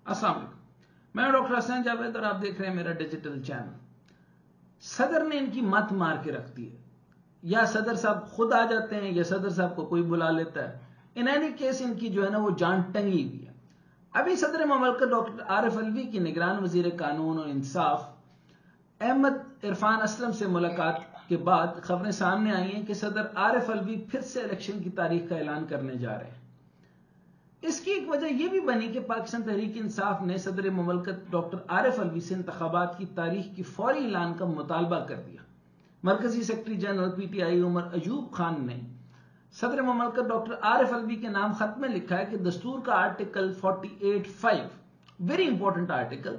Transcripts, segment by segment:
अस्सलाम वालेकुम, मैं डॉक्टर हसन जावेद और आप देख रहे हैं मेरा डिजिटल चैनल। सदर ने इनकी मत मार के रख दी है, या सदर साहब खुद आ जाते हैं या सदर साहब को कोई बुला लेता है। इन एनी केस इनकी जो है ना वो जान टंगी हुई है। अभी सदर ममलकत डॉक्टर आरिफ अलवी की निगरान वजीर कानून और इंसाफ अहमद इरफान असलम से मुलाकात के बाद खबरें सामने आई हैं कि सदर आरिफ अलवी फिर से इलेक्शन की तारीख का ऐलान करने जा रहे हैं। इसकी एक वजह यह भी बनी कि पाकिस्तान तहरीक इंसाफ ने सदर ममलकत डॉक्टर आरिफ अलवी से इंतखाबात की तारीख की फौरी ऐलान का मुतालबा कर दिया। मरकजी secretary general PTI Umar Ayub Khan ने सदर ममलकत डॉक्टर आरिफ अलवी के नाम खत में लिखा है कि दस्तूर का आर्टिकल 48(5) वेरी इंपॉर्टेंट आर्टिकल।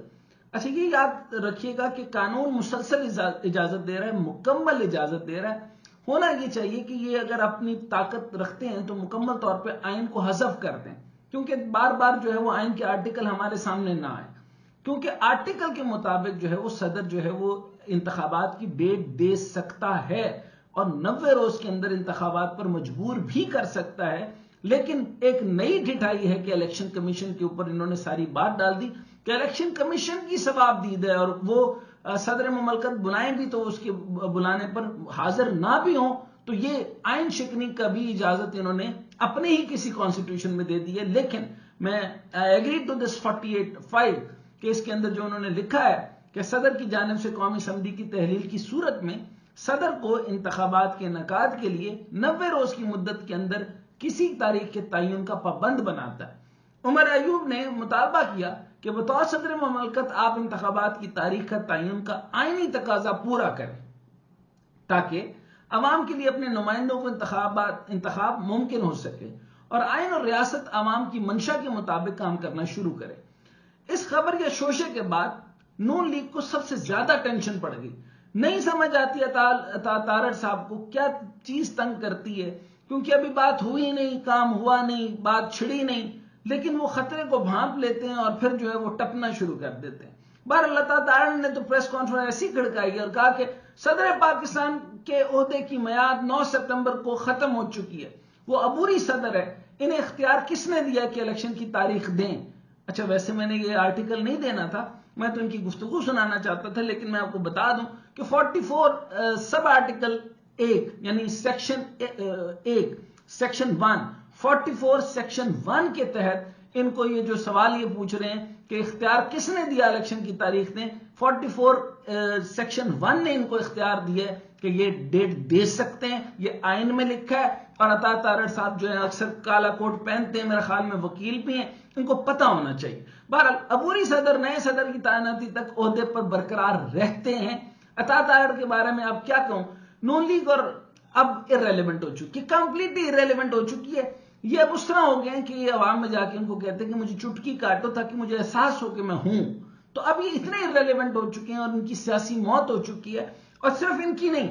अच्छा, ये याद रखिएगा कि कानून मुसलसल इजाजत दे रहा है, मुकम्मल इजाजत दे रहा है। होना ये चाहिए कि ये अगर अपनी ताकत रखते हैं तो मुकम्मल तौर पे आइन को हज़फ कर दें, क्योंकि बार बार जो है वो आइन के आर्टिकल हमारे सामने ना आए, क्योंकि आर्टिकल के मुताबिक जो है वो सदर जो है वो इंतखाबात की डेट दे सकता है और 90 रोज के अंदर इंतखाबात पर मजबूर भी कर सकता है। लेकिन एक नई ढिठाई है कि इलेक्शन कमीशन के ऊपर इन्होंने सारी बात डाल दी कि इलेक्शन कमीशन की सवाबदीद है और वो सदर ममलकत बुलाएं भी तो उसके बुलाने पर हाजिर ना भी हो तो ये आइन शिकनी का भी इजाजत इन्होंने अपने ही किसी कॉन्स्टिट्यूशन में दे दी है। लेकिन मैं एग्री टू दिस 48(5) के इसके अंदर जो उन्होंने लिखा है कि सदर की जानिब से कौमी असम्बली की तहलील की सूरत में सदर को इंतखाबात के इनेकाद के लिए 90 रोज की मुद्दत के अंदर किसी तारीख के तयन का पाबंद बनाता है। उमर अयूब ने मुतालबा किया कि बतौर सदर ममलकत आप इंतखाबात की तारीख का तयन का आईनी तकाजा पूरा करें ताकि अवाम के लिए अपने नुमाइंदों को इंतखाब मुमकिन हो सके और आइन और रियासत अवाम की मंशा के मुताबिक काम करना शुरू करे। इस खबर या शोशे के बाद नून लीग को सबसे ज्यादा टेंशन पड़ गई। नहीं समझ आती तारड़ साहब को क्या चीज तंग करती है, क्योंकि अभी बात हुई नहीं, काम हुआ नहीं, बात छिड़ी नहीं, लेकिन वो खतरे को भांप लेते हैं और फिर जो है वो टपना शुरू कर देते हैं। बहरहाल तारड़ ने तो प्रेस कॉन्फ्रेंस ऐसी खड़काई और कहा कि सदर पाकिस्तान के ओहदे की मियाद 9 सितंबर को खत्म हो चुकी है, वो अबूरी सदर है, इन्हें इख्तियार किसने दिया कि इलेक्शन की तारीख दें। अच्छा, वैसे मैंने ये आर्टिकल नहीं देना था, मैं तो इनकी गुफ्तगू सुनाना चाहता था, लेकिन मैं आपको बता दूं कि 44 सब आर्टिकल 1 यानी सेक्शन 1 सेक्शन 1 44 सेक्शन 1 के तहत इनको ये जो सवाल ये पूछ रहे हैं कि इख्तियार किसने दिया इलेक्शन की तारीख ने, 44 सेक्शन 1 ने इनको इख्तियार दिया है कि ये डेट दे सकते हैं, ये आइन में लिखा है। और अता तारड़ साहब जो है अक्सर काला कोट पहनते हैं, मेरे ख्याल में वकील भी हैं, इनको पता होना चाहिए। बहरहाल अबूरी सदर नए सदर की तैनाती तक ओहदे पर बरकरार रहते हैं। अता तारड़ के बारे में अब क्या कहूं, नून लीग और अब इररेलेवेंट हो चुकी है, कंप्लीटली इररेलेवेंट हो चुकी है। ये अब उस तरह हो गए हैं कि ये अवाम में जाके उनको कहते हैं कि मुझे चुटकी काटो ताकि मुझे एहसास हो कि मैं हूं। तो अब ये इतने इररेलेवेंट हो चुके हैं और इनकी सियासी मौत हो चुकी है। और सिर्फ इनकी नहीं,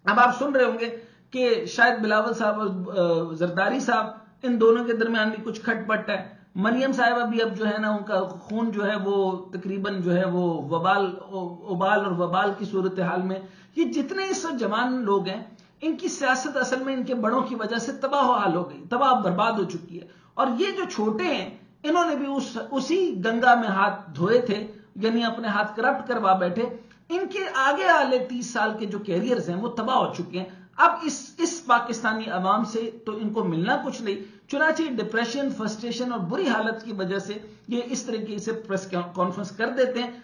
अब आप सुन रहे होंगे कि शायद बिलावल साहब और जरदारी साहब इन दोनों के दरमियान भी कुछ खटपट है। मरियम साहिबा भी अब जो है ना उनका खून जो है वो तकरीबन जो है वो उबाल और वबाल की सूरत हाल में, ये जितने इस जवान लोग हैं इनकी सियासत असल में इनके बड़ों की वजह से तबाह हाल हो गई, तबाह बर्बाद हो चुकी है। और ये जो छोटे हैं इन्होंने भी उसी गंगा में हाथ धोए थे, यानी अपने हाथ करप्ट करवा बैठे। इनके आगे वाले 30 साल के जो कैरियर्स हैं वो तबाह हो चुके हैं। अब इस पाकिस्तानी अवाम से तो इनको मिलना कुछ नहीं, चुनाचे डिप्रेशन, फ्रस्ट्रेशन और बुरी हालत की वजह से ये इस तरीके से प्रेस कॉन्फ्रेंस कर देते हैं,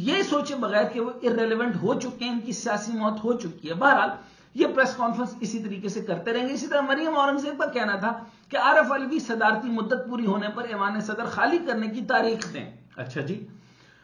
ये सोचे बगैर कि वो इररेलेवेंट हो चुके हैं, इनकी सियासी मौत हो चुकी है। बहरहाल ये प्रेस कॉन्फ्रेंस इसी तरीके से करते रहेंगे। इसी तरह मरियम औरंगजेब का कहना था कि आरिफ अलवी सदारती मुद्दत पूरी होने पर ऐवान सदर खाली करने की तारीख दें। अच्छा जी,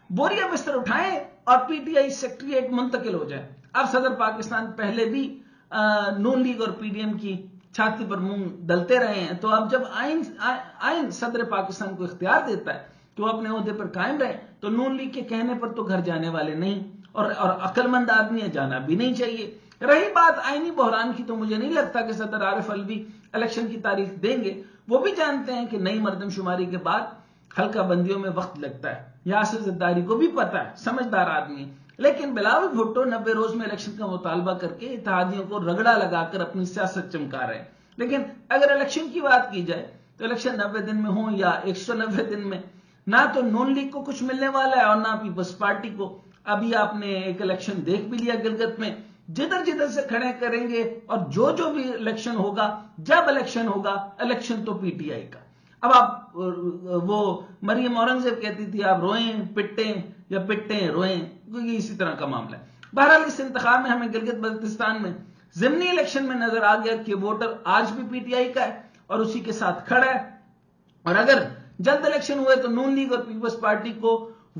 बोरिया बिस्तर उठाएं और पीटीआई सेक्रेटरीट मुंतकिल हो जाए। अब सदर पाकिस्तान पहले भी नून लीग और पीडीएम की छाती पर मुंह डलते रहे हैं, तो अब जब आइन सदर पाकिस्तान को इख्तियार देता है कि वो अपने ओहदे पर कायम रहे, तो नून लीग के कहने पर तो घर जाने वाले नहीं, और अक्लमंद आदमी जाना भी नहीं चाहिए। रही बात आईनी बहरान की, तो मुझे नहीं लगता कि सदर आरिफ अलवी इलेक्शन की तारीख देंगे। वो भी जानते हैं कि नई मर्दमशुमारी के बाद हल्का बंदियों में वक्त लगता है, यासिर जरदारी को भी पता है, समझदार आदमी। लेकिन बिलावल भुट्टो 90 रोज में इलेक्शन का मुतालबा करके इत्तेहादियों को रगड़ा लगाकर अपनी सियासत चमका रहे हैं। लेकिन अगर इलेक्शन की बात की जाए तो इलेक्शन 90 दिन में हो या 190 दिन में, نہ تو نون لیگ کو کچھ ملنے والا ہے اور نہ پیپلز پارٹی کو. ابھی آپ نے ایک الیکشن دیکھ بھی لیا گلگت میں, جدھر جدھر سے کھڑے کریں گے اور جو بھی الیکشن ہوگا, جب الیکشن ہوگا, الیکشن تو پی ٹی آئی کا. اب آپ وہ مریم اورنگزیب کہتی تھی آپ روئیں پٹیں یا پٹیں روئیں, یہ اسی طرح کا معاملہ ہے. بہرحال اس انتخاب میں ہمیں گلگت بلتستان میں ضمنی الیکشن میں نظر آ گیا کہ ووٹر آج بھی پی ٹی آئی کا ہے اور اسی کے ساتھ کھڑا ہے, اور اگر جلد الیکشن ہوئے تو نون لیگ اور پیپلز پارٹی کو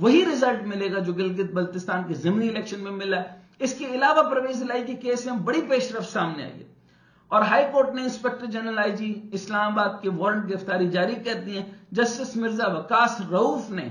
وہی رزلٹ ملے گا جو گلگت بلتستان کے ضمنی الیکشن میں ملا ہے. اس کے علاوہ پرویز الہی کے کیس میں بڑی پیش رفت سامنے آئی ہے اور ہائی کورٹ نے انسپیکٹر جنرل آئی جی اسلام آباد کے وارنٹ گرفتاری جاری کر دی ہے. جسٹس مرزا وقاص رؤوف نے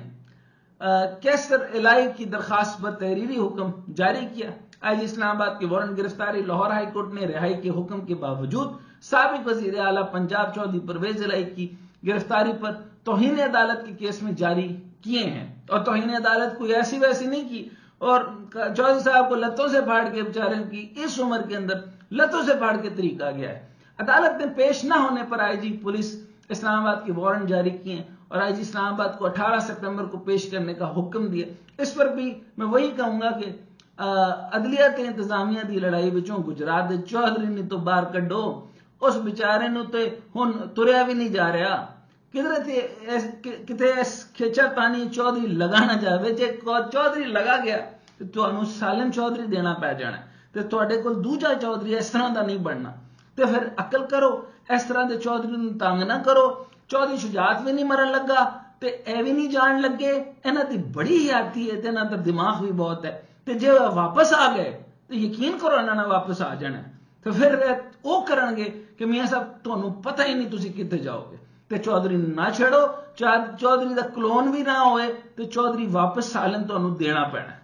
کیسر الہی کی درخواست پر تحریری حکم جاری کیا. آئی جی اسلام آباد کی وارنٹ گرفتاری لاہور ہائی کورٹ نے رہائی کے حکم کے باوجود سابق وزیر اعلیٰ پنجاب چودھری پرویز الہی کی گرفتاری پر توہین عدالت کے کیس میں جاری کیے ہیں, اور توہین عدالت کوئی ایسی ویسی نہیں کی, اور چودھری صاحب کو لتوں سے پھاڑ کے بیچارے کی اس عمر کے اندر لتوں سے پھاڑ کے طریقہ گیا ہے. عدالت نے پیش نہ ہونے پر آئی جی پولیس اسلام آباد کے وارنٹ جاری کیے ہیں اور آئی جی اسلام آباد کو 18 سپٹمبر کو پیش کرنے کا حکم دیا. اس پر بھی میں وہی کہوں گا کہ عدلیہ تے انتظامیہ دی لڑائی وچوں گجرات دے چودھری نے تو باہر کڈو, اس بیچارے نو تے ہن تریا بھی نہیں جا رہا, کدھر کھچا تانی چودھری لگا نہ جاوے. جے چودھری لگا گیا تو انو سالم چودھری دینا پی جانا تے تواڈے کول دوجا چودھری اس طرح دا نہیں بننا. تے پھر عقل کرو, اس طرح دے چودھری نو تنگ نہ کرو. چودھری شجاعت بھی نہیں مرن لگا تے اے بھی نہیں جان لگے, انہاں دی بڑی حیاتی ہے تے انہاں دا دماغ بھی بہت ہے. تے جے واپس آ گئے تے یقین کرو انہاں نے واپس آ جانا. تے پھر وہ کرن گے کہ میاں صاحب تانوں پتہ ہی نہیں تسی کتے جاؤ گے. تے چودھری نہ چھڑو, چودھری دا کلون بھی نہ ہوئے تے چودھری واپس سالن تانوں دینا پینا.